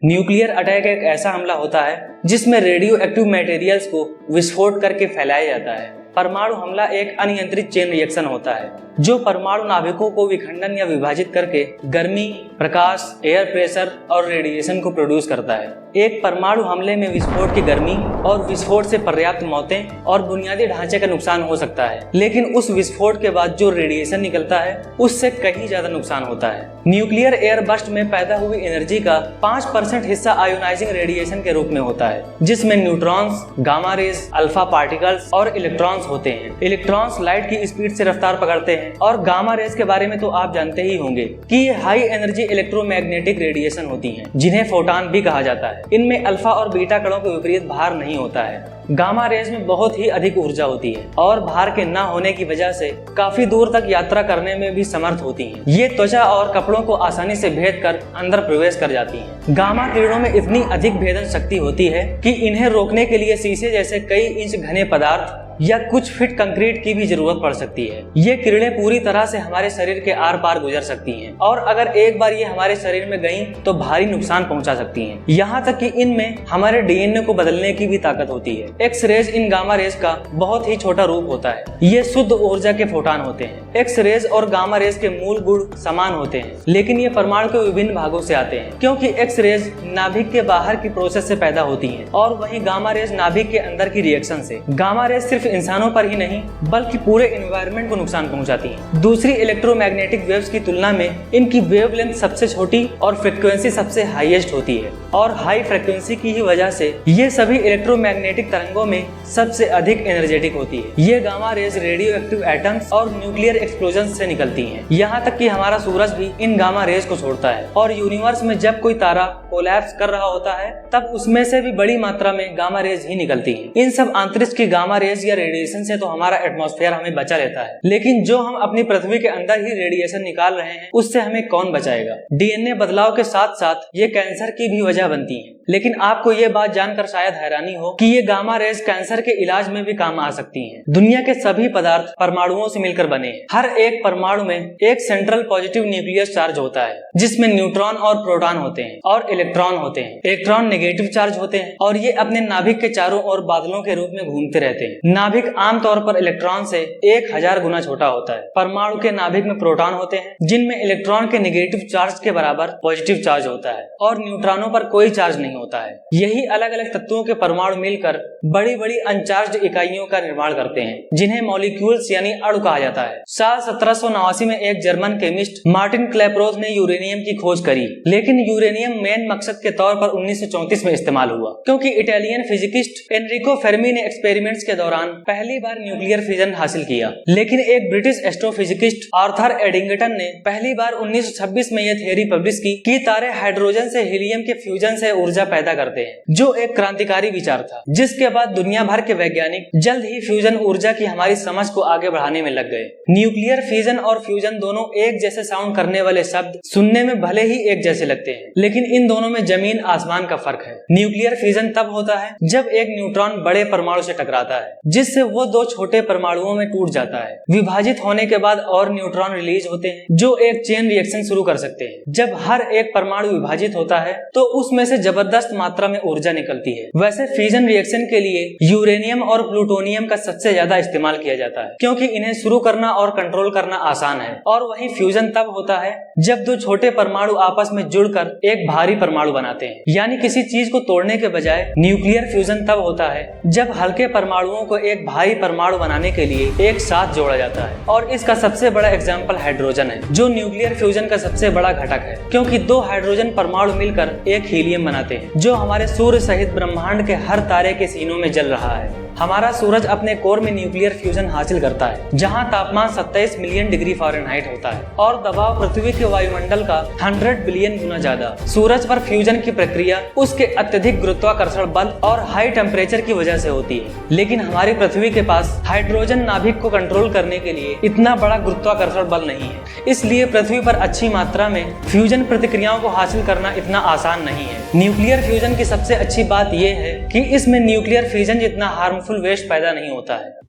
Nuclear attack एक ऐसा हमला होता है जिसमें रेडियो एक्टिव मटेरियल्स को विस्फोट करके फैलाया जाता है। परमाणु हमला एक अनियंत्रित चेन रिएक्शन होता है जो परमाणु नाभिकों को विखंडन या विभाजित करके गर्मी, प्रकाश, एयर प्रेशर और रेडिएशन को प्रोड्यूस करता है। एक परमाणु हमले में विस्फोट की गर्मी और विस्फोट से पर्याप्त मौतें और बुनियादी ढांचे का नुकसान हो सकता है, लेकिन उस विस्फोट के बाद जो रेडिएशन निकलता है उससे कहीं ज्यादा नुकसान होता है। न्यूक्लियर एयर बर्स्ट में पैदा हुई एनर्जी का 5% हिस्सा आयोनाइजिंग रेडिएशन के रूप में होता है, जिसमें neutrons, gamma rays, alpha particles और इलेक्ट्रॉन्स होते हैं। इलेक्ट्रॉन्स लाइट की स्पीड से रफ्तार पकड़ते हैं और गामा रेज के बारे में तो आप जानते ही होंगे कि ये हाई एनर्जी इलेक्ट्रोमैग्नेटिक रेडिएशन होती हैं, जिन्हें फोटॉन भी कहा जाता है। इनमें अल्फा और बीटा कणों के विपरीत भार नहीं होता है। गामा रेज में बहुत ही अधिक ऊर्जा होती है और भार के न होने की वजह से काफी दूर तक यात्रा करने में भी समर्थ होती हैं। ये त्वचा और कपड़ों को आसानी से भेद कर अंदर प्रवेश कर जाती हैं। गामा किरणों में इतनी अधिक भेदन शक्ति होती है कि इन्हें रोकने के लिए शीशे जैसे कई इंच घने पदार्थ या कुछ फीट कंक्रीट की भी जरूरत पड़ सकती है। ये किरणें पूरी तरह से हमारे शरीर के आर पार गुजर सकती हैं और अगर एक बार ये हमारे शरीर में गईं तो भारी नुकसान पहुंचा सकती हैं। यहाँ तक कि इनमें हमारे डीएनए को बदलने की भी ताकत होती है। एक्स रेज इन गामा रेज का बहुत ही छोटा रूप होता है। ये शुद्ध ऊर्जा के फोटॉन होते हैं। एक्स रेज और गामा रेज के मूल गुण समान होते हैं, लेकिन ये परमाणु के विभिन्न भागों से आते हैं, क्योंकि एक्स रेज नाभिक के बाहर की प्रोसेस से पैदा होती हैं और वहीं गामा रेज नाभिक के अंदर की रिएक्शन से। गामा रेज सिर्फ इंसानों पर ही नहीं बल्कि पूरे एनवायरनमेंट को नुकसान पहुंचाती हैं। दूसरी इलेक्ट्रोमैग्नेटिक वेव्स की तुलना में इनकी वेवलेंथ सबसे छोटी और फ्रीक्वेंसी सबसे हाईएस्ट होती है और हाई फ्रीक्वेंसी की ही वजह से ये सभी इलेक्ट्रोमैग्नेटिक तरंगों में सबसे अधिक एनर्जेटिक होती है। ये gamma rays radio active atoms और न्यूक्लियर एक्सप्लोजन से निकलती हैं। यहाँ तक कि हमारा सूरज भी इन गामा रेज को छोड़ता है और यूनिवर्स में जब कोई तारा कोलैप्स कर रहा होता है तब उसमें से भी बड़ी मात्रा में गामा रेज ही निकलती है। इन सब अंतरिक्ष की गामा रेज या रेडिएशन से तो हमारा एटमॉस्फेयर हमें बचा लेता है, लेकिन जो हम अपनी पृथ्वी के अंदर ही रेडिएशन निकाल रहे हैं उससे हमें कौन बचाएगा। डीएनए बदलाव के साथ साथ ये कैंसर की भी वजह बनती है, लेकिन आपको ये बात जानकर शायद हैरानी हो कि ये गामा रेज कैंसर के इलाज में भी काम आ सकती हैं। दुनिया के सभी पदार्थ परमाणुओं से मिलकर बने हैं। हर एक परमाणु में एक सेंट्रल पॉजिटिव न्यूक्लियर चार्ज होता है जिसमें न्यूट्रॉन और प्रोटॉन होते हैं और इलेक्ट्रॉन होते हैं। इलेक्ट्रॉन नेगेटिव चार्ज होते हैं और ये अपने नाभिक के चारों ओर बादलों के रूप में घूमते रहते हैं। नाभिक आमतौर पर इलेक्ट्रॉन से 1000 गुना छोटा होता है। परमाणु के नाभिक में प्रोटॉन होते हैं जिनमें इलेक्ट्रॉन के नेगेटिव चार्ज के बराबर पॉजिटिव चार्ज होता है और न्यूट्रॉनों पर कोई चार्ज नहीं होता है। यही अलग अलग तत्वों के परमाणु मिलकर बड़ी बड़ी अनचार्ज्ड इकाइयों का निर्माण करते हैं जिन्हें मॉलिक्यूल्स यानी अणु कहा जाता है। साल 1789 में एक जर्मन केमिस्ट मार्टिन क्लैपरोथ ने यूरेनियम की खोज करी, लेकिन यूरेनियम मेन मकसद के तौर पर 1934 में इस्तेमाल हुआ क्योंकि इटालियन फिजिकिस्ट एनरिको फेर्मी ने एक्सपेरिमेंट्स के दौरान पहली बार न्यूक्लियर फिजन हासिल किया। लेकिन एक ब्रिटिश एस्ट्रोफिजिकिस्ट आर्थर एडिंगटन ने पहली बार 1926 में यह थियरी पब्लिश की कि तारे हाइड्रोजन से हीलियम के फ्यूजन से ऊर्जा पैदा करते हैं, जो एक क्रांतिकारी विचार था। जिसके बाद दुनिया भर के वैज्ञानिक जल्द ही फ्यूजन ऊर्जा की हमारी समझ को आगे बढ़ाने में लग गए। न्यूक्लियर फिजन और फ्यूजन दोनों एक जैसे साउंड करने वाले शब्द सुनने में भले ही एक जैसे लगते हैं, लेकिन इन दोनों में जमीन आसमान का फर्क है। न्यूक्लियर फिजन तब होता है जब एक न्यूट्रॉन बड़े परमाणु से टकराता है, जिससे वो दो छोटे परमाणुओं में टूट जाता है। विभाजित होने के बाद और न्यूट्रॉन रिलीज होते हैं जो एक चेन रिएक्शन शुरू कर सकते हैं। जब हर एक परमाणु विभाजित होता है तो उसमें से जबरदस्त मात्रा में ऊर्जा निकलती है। वैसे फिजन रिएक्शन के लिए यूरेनियम और प्लूटोनियम का सबसे ज्यादा इस्तेमाल किया जाता है क्योंकि इन्हें शुरू करना और कंट्रोल करना आसान है। और वहीं फ्यूजन तब होता है जब दो छोटे परमाणु आपस में जुड़कर एक भारी परमाणु बनाते हैं। यानी किसी चीज को तोड़ने के बजाय न्यूक्लियर फ्यूजन तब होता है जब हल्के परमाणुओं को एक भारी परमाणु बनाने के लिए एक साथ जोड़ा जाता है। और इसका सबसे बड़ा एग्जाम्पल हाइड्रोजन है, जो न्यूक्लियर फ्यूजन का सबसे बड़ा घटक है, क्योंकि दो हाइड्रोजन परमाणु मिलकर एक हीलियम बनाते हैं जो हमारे सूर्य सहित ब्रह्मांड के हर तारे के सीनों में जल रहा है। हमारा सूरज अपने कोर में न्यूक्लियर फ्यूजन हासिल करता है जहां तापमान 27 मिलियन डिग्री फ़ारेनहाइट होता है और दबाव पृथ्वी के वायुमंडल का 100 बिलियन गुना ज्यादा। सूरज पर फ्यूजन की प्रक्रिया उसके अत्यधिक गुरुत्वाकर्षण बल और हाई टेम्परेचर की वजह से होती है, लेकिन हमारी पृथ्वी के पास हाइड्रोजन नाभिक को कंट्रोल करने के लिए इतना बड़ा गुरुत्वाकर्षण बल नहीं है। इसलिए पृथ्वी पर अच्छी मात्रा में फ्यूजन प्रतिक्रियाओं को हासिल करना इतना आसान नहीं है। न्यूक्लियर फ्यूजन की सबसे अच्छी बात यह है कि इसमें न्यूक्लियर फिजन जितना हार्मफुल वेस्ट पैदा नहीं होता है।